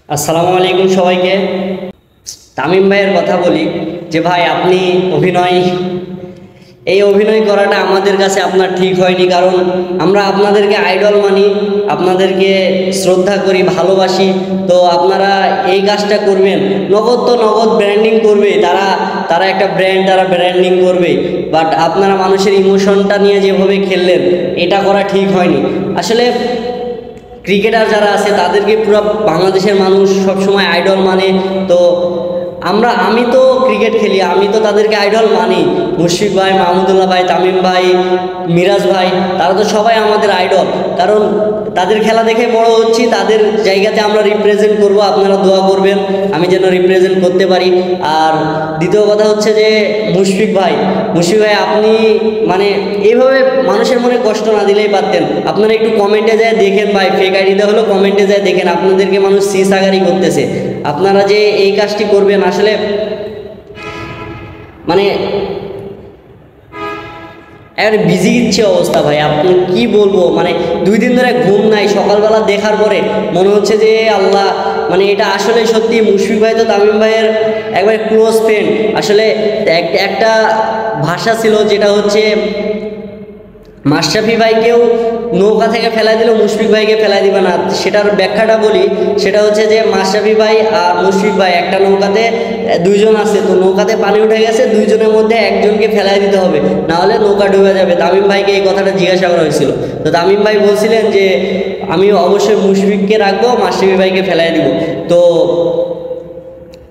আসসালামু আলাইকুম সবাইকে। তামিম ভাইয়ের কথা বলি যে ভাই আপনি এই অভিনয় করাটা আমাদের কাছে আপনার ঠিক হয়নি, কারণ আমরা আপনাদেরকে আইডল মানি, আপনাদেরকে শ্রদ্ধা করি, ভালোবাসি। তো আপনারা এই কাজটা করবেন, নগদ তো নগদ ব্র্যান্ডিং করবে, তারা একটা ব্র্যান্ড, তারা ব্র্যান্ডিং করবে, বাট আপনারা মানুষের ইমোশনটা নিয়ে যেভাবে খেললেন এটা করা ঠিক হয়নি। আসলে ক্রিকেটার যারা আছে তাদেরকে পুরো বাংলাদেশের মানুষ সবসময় আইডল মানে। তো আমি তো ক্রিকেট খেলি, আমি তো তাদেরকে আইডল মানি। মুশফিক ভাই, মাহমুদুল্লাহ ভাই, তামিম ভাই, মিরাজ ভাই, তারা তো সবাই আমাদের আইডল, কারণ তাদের খেলা দেখে বড় হচ্ছি। তাদের জায়গাতে আমরা রিপ্রেজেন্ট করব, আপনারা দোয়া করবেন আমি যেন রিপ্রেজেন্ট করতে পারি। আর দ্বিতীয় কথা হচ্ছে যে মুশফিক ভাই আপনি মানে এইভাবে মানুষের মনে কষ্ট না দিলেই পারতেন। আপনারা একটু কমেন্টে যায় দেখেন ভাই, ফেক আইডিতে হলো কমেন্টে যায় দেখেন, আপনাদেরকে মানুষ সিসাগারি করতেছে। আপনারা যে এই কাজটি করবেন আসলে মানে একেবারে বিজি ইচ্ছে অবস্থা ভাই, আপনি কি বলবো, মানে 2 দিন ধরে ঘুম নাই। সকালবেলা দেখার পরে মনে হচ্ছে যে আল্লাহ, মানে এটা আসলে সত্যি। মুশফিক ভাই তো তামিম ভাইয়ের একবারে ক্লোজ ফ্রেন্ড। আসলে একটা ভাষা ছিল যেটা হচ্ছে মাশরাফি ভাইকেও নৌকা থেকে ফেলাই দিল, মুশফিক ভাইকে ফেলাই দিবে না। সেটার ব্যাখ্যাটা বলি, সেটা হচ্ছে যে মাশরাফি ভাই আর মুশফিক ভাই একটা নৌকাতে 2জন আছে, তো নৌকাতে পানি উঠে গেছে, 2জনের মধ্যে একজনকে ফেলাই দিতে হবে, না হলে নৌকা ডুবে যাবে। তামিম ভাইকে এই কথাটা জিজ্ঞাসা করা হয়েছিল, তো তামিম ভাই বলছিলেন যে আমি অবশ্যই মুশফিককে রাখবো, মাশরাফি ভাইকে ফেলাই দিব। তো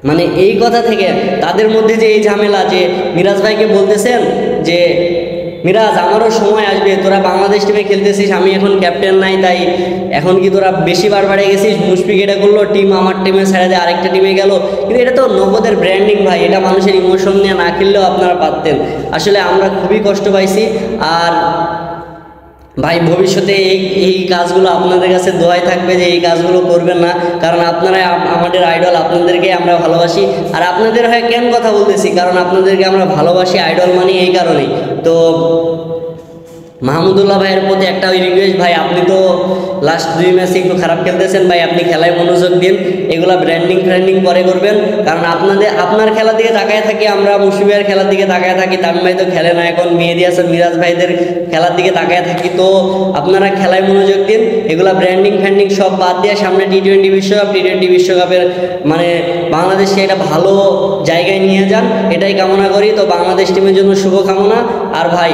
মানে এই কথা থেকে তাদের মধ্যে যে এই ঝামেলা, যে মিরাজ ভাইকে বলতেছেন যে মিরাজ আমারও সময় আসবে, তোরা বাংলাদেশ টিমে খেলতেছিস, আমি এখন ক্যাপ্টেন নাই, তাই এখন কি তোরা বেশি বাড়ে গেছিস? মুশফিক এটা করলো, টিম আমার টিমে ছেড়ে দিয়ে আরেকটা টিমে গেল। কিন্তু এটা তো নগদের ব্র্যান্ডিং ভাই, এটা মানুষের ইমোশন নিয়ে না খেললেও আপনারা পারতেন। আসলে আমরা খুবই কষ্ট পাইছি। আর ভাই ভবিষ্যতে এই কাজগুলো আপনাদের কাছে দোয়াই থাকবে যে এই কাজগুলো করবেন না, কারণ আপনারা আমাদের আইডল, আপনাদেরকে আমরা ভালোবাসি। আর আপনাদের হয়ে কেন কথা বলতেছি, কারণ আপনাদেরকে আমরা ভালোবাসি, আইডল মানি এই কারণেই। তো মাহমুদুল্লাহ ভাইয়ের প্রতি একটা রিকোয়েস্ট ভাই, আপনি তো লাস্ট 2 ম্যাচে একটু খারাপ খেলতেছেন ভাই, আপনি খেলায় মনোযোগ দিন। এগুলা ব্র্যান্ডিং পরে করবেন, কারণ আপনার খেলার দিকে তাকায় থাকি আমরা, মুশফিক ভাইয়ের খেলার দিকে তাকায় থাকি, তামিম ভাই তো খেলে না এখন, মেহেদী হাসান, মিরাজ ভাইদের খেলার দিকে তাকায় থাকি। তো আপনারা খেলায় মনোযোগ দিন, এগুলা ব্র্যান্ডিং সব বাদ দিয়ে সামনে টি-20 বিশ্বকাপ, টি-20 বিশ্বকাপের মানে বাংলাদেশকে এটা ভালো জায়গায় নিয়ে যান, এটাই কামনা করি। তো বাংলাদেশ টিমের জন্য শুভকামনা। আর ভাই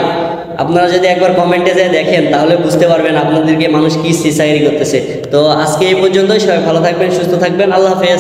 আপনারা যদি একবার কমেন্টে যায় দেখেন তাহলে বুঝতে পারবেন আপনাদেরকে মানুষ কি সিসাইরি করতেছে। তো আজকে এই পর্যন্তই, সবাই ভালো থাকবেন, সুস্থ থাকবেন, আল্লাহ হাফেজ।